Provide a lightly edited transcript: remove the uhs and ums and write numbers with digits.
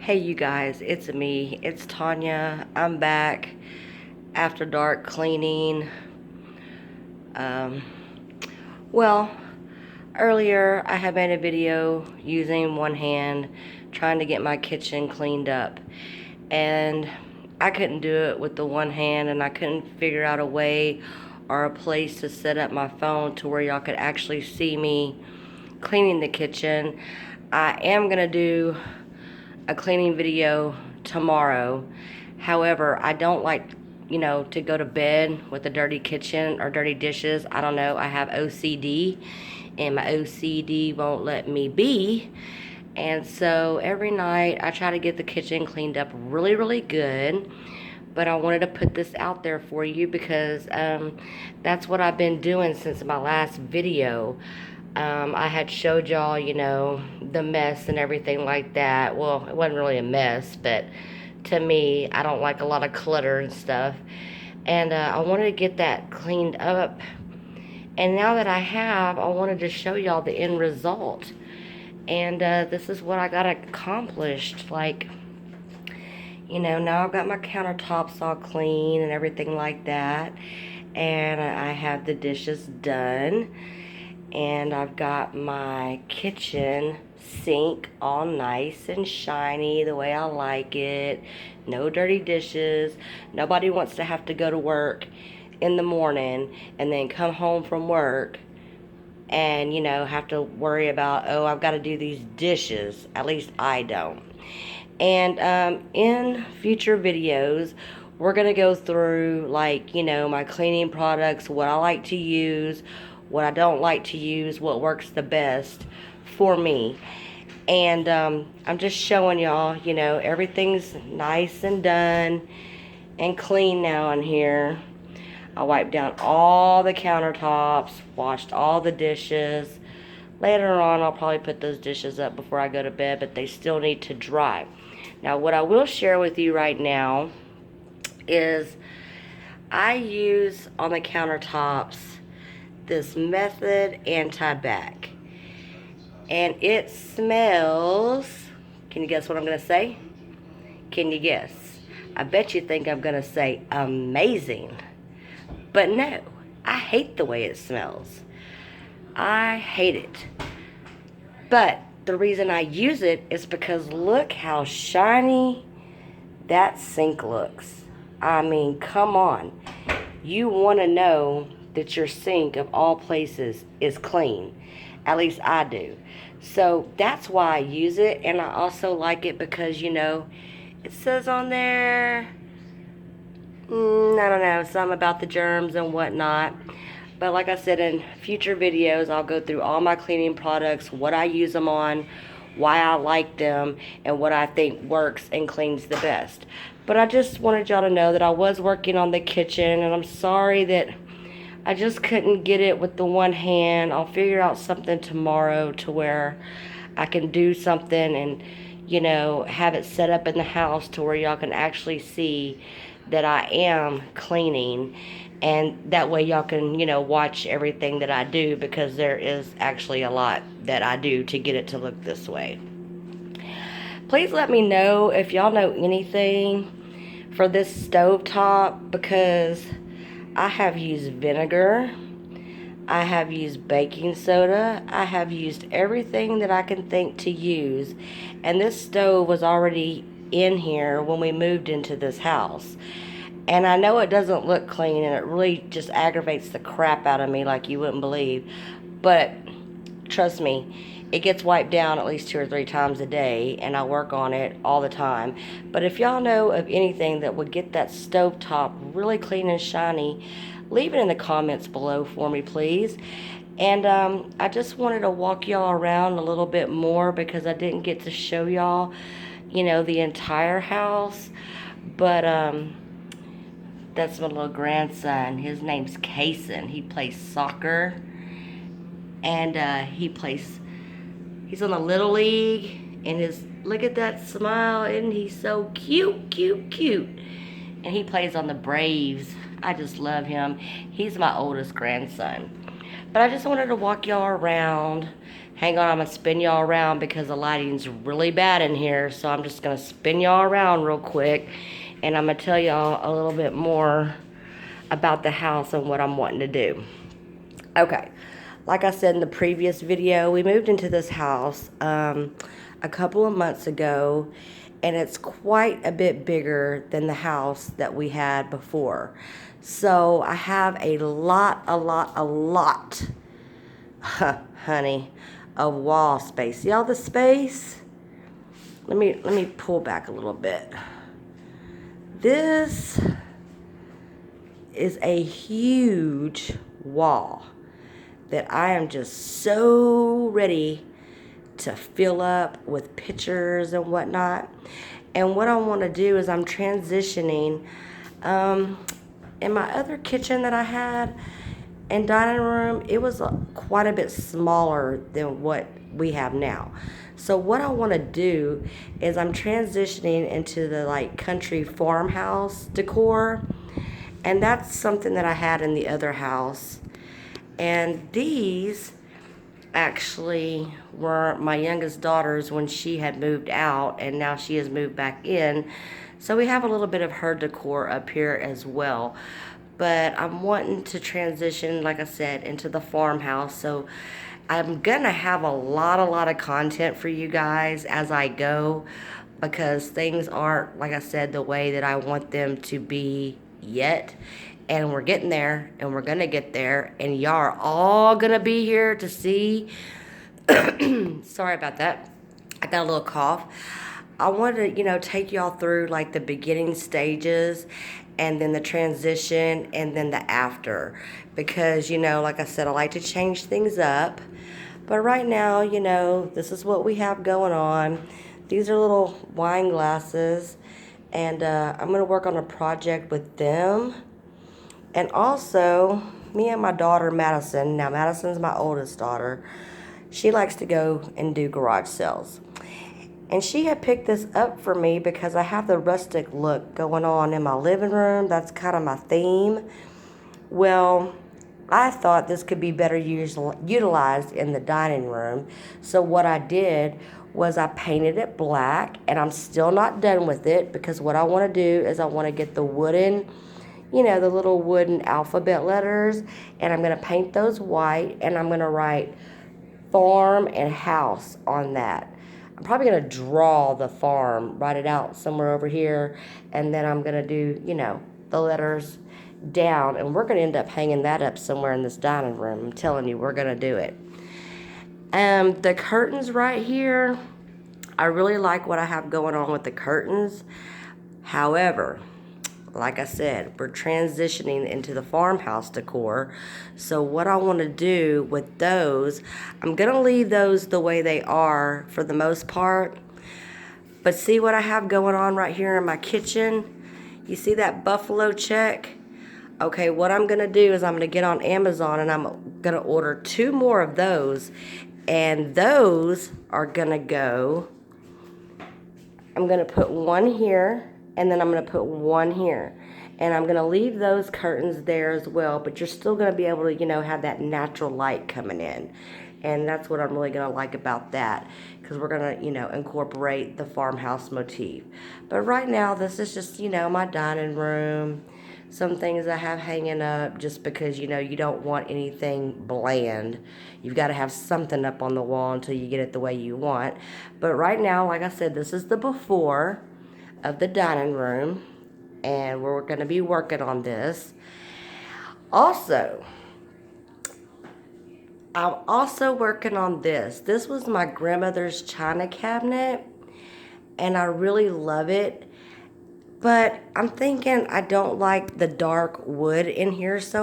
Hey you guys, it's me. It's Tanya. I'm back after dark cleaning. Um, well, earlier I had made a video using one hand trying to get my kitchen cleaned up. And I couldn't do it with the one hand, and I couldn't figure out a way or a place to set up my phone to where y'all could actually see me cleaning the kitchen. I am going to do a cleaning video tomorrow. However, I don't like, to go to bed with a dirty kitchen or dirty dishes. I don't know. I have OCD, and my OCD won't let me be. And so every night I try to get the kitchen cleaned up really, really good. But I wanted to put this out there for you because that's what I've been doing since my last video. I had showed y'all, the mess and everything like that. Well, it wasn't really a mess, but to me, I don't like a lot of clutter and stuff. And I wanted to get that cleaned up. And now that I have, I wanted to show y'all the end result. And this is what I got accomplished. Like, now I've got my countertops all clean and everything like that. And I have the dishes done. And I've got my kitchen sink all nice and shiny the way I like it. No dirty dishes. Nobody wants to have to go to work in the morning and then come home from work and, have to worry about, oh, I've got to do these dishes. At least I don't. And in future videos, we're going to go through, like, my cleaning products, what I like to use, what I don't like to use, what works the best for me. And I'm just showing y'all, everything's nice and done and clean now in here. I wiped down all the countertops, washed all the dishes. Later on, I'll probably put those dishes up before I go to bed, but they still need to dry. Now, what I will share with you right now is I use on the countertops this Method Anti-Bac. And it smells, can you guess what I'm going to say? Can you guess? I bet you think I'm going to say amazing. But no, I hate the way it smells. I hate it. But the reason I use it is because look how shiny that sink looks. I mean, come on. You want to know that your sink of all places is clean. At least I do. So that's why I use it. And I also like it because, it says on there, I don't know, something about the germs and whatnot. But like I said, in future videos, I'll go through all my cleaning products, what I use them on, why I like them, and what I think works and cleans the best. But I just wanted y'all to know that I was working on the kitchen, and I'm sorry that I just couldn't get it with the one hand. I'll figure out something tomorrow to where I can do something and, have it set up in the house to where y'all can actually see that I am cleaning. And that way y'all can, watch everything that I do, because there is actually a lot that I do to get it to look this way. Please let me know if y'all know anything for this stovetop, because I have used vinegar, I have used baking soda, I have used everything that I can think to use, and this stove was already in here when we moved into this house. And I know it doesn't look clean, and it really just aggravates the crap out of me like you wouldn't believe, but trust me, it gets wiped down at least 2 or 3 times a day, and I work on it all the time. But if y'all know of anything that would get that stovetop really clean and shiny, leave it in the comments below for me, please. And I just wanted to walk y'all around a little bit more because I didn't get to show y'all, the entire house. But that's my little grandson. His name's Kason. He plays soccer, and he's on the Little League, and look at that smile, isn't he so cute, cute, cute? And he plays on the Braves. I just love him. He's my oldest grandson. But I just wanted to walk y'all around, Hang on, I'm gonna spin y'all around because the lighting's really bad in here. So I'm just gonna spin y'all around real quick, and I'm gonna tell y'all a little bit more about the house and what I'm wanting to do. Okay, like I said in the previous video, we moved into this house a couple of months ago, and it's quite a bit bigger than the house that we had before. So I have a lot, honey, of wall space. See all the space? Let me pull back a little bit. This is a huge wall that I am just so ready to fill up with pictures and whatnot. And what I want to do is I'm transitioning in my other kitchen that I had and dining room, it was quite a bit smaller than what we have now. So what I want to do is I'm transitioning into the like country farmhouse decor, and that's something that I had in the other house. And these actually were my youngest daughter's when she had moved out, and now she has moved back in. So we have a little bit of her decor up here as well. But I'm wanting to transition, like I said, into the farmhouse. So I'm gonna have a lot of content for you guys as I go, because things aren't, like I said, the way that I want them to be yet. And we're getting there, and we're gonna get there, and y'all are all gonna be here to see. Sorry about that. I got a little cough. I wanted to, take y'all through like the beginning stages, and then the transition, and then the after. Because, like I said, I like to change things up. But right now, this is what we have going on. These are little wine glasses, and I'm going to work on a project with them. And also, me and my daughter, Madison. Now, Madison's my oldest daughter. She likes to go and do garage sales. And she had picked this up for me because I have the rustic look going on in my living room. That's kind of my theme. Well, I thought this could be better utilized in the dining room. So what I did was I painted it black, and I'm still not done with it, because what I want to do is I want to get the wooden, the little wooden alphabet letters, and I'm going to paint those white, and I'm going to write farm and house on that. I'm probably going to draw the farm, write it out somewhere over here, and then I'm going to do, the letters down, and we're going to end up hanging that up somewhere in this dining room. I'm telling you, we're going to do it. The curtains right here, I really like what I have going on with the curtains. However, like I said, we're transitioning into the farmhouse decor. So what I want to do with those, I'm going to leave those the way they are for the most part. But see what I have going on right here in my kitchen? You see that buffalo check? Okay, what I'm going to do is I'm going to get on Amazon, and I'm going to order 2 more of those. And those are going to go, I'm going to put one here, and then I'm going to put one here. And I'm going to leave those curtains there as well, but you're still going to be able to, have that natural light coming in. And that's what I'm really going to like about that, because we're going to, incorporate the farmhouse motif. But right now, this is just, my dining room. Some things I have hanging up just because, you don't want anything bland. You've got to have something up on the wall until you get it the way you want. But right now, like I said, this is the before of the dining room, and we're going to be working on this. Also, I'm also working on this. This was my grandmother's china cabinet, and I really love it. But I'm thinking I don't like the dark wood in here so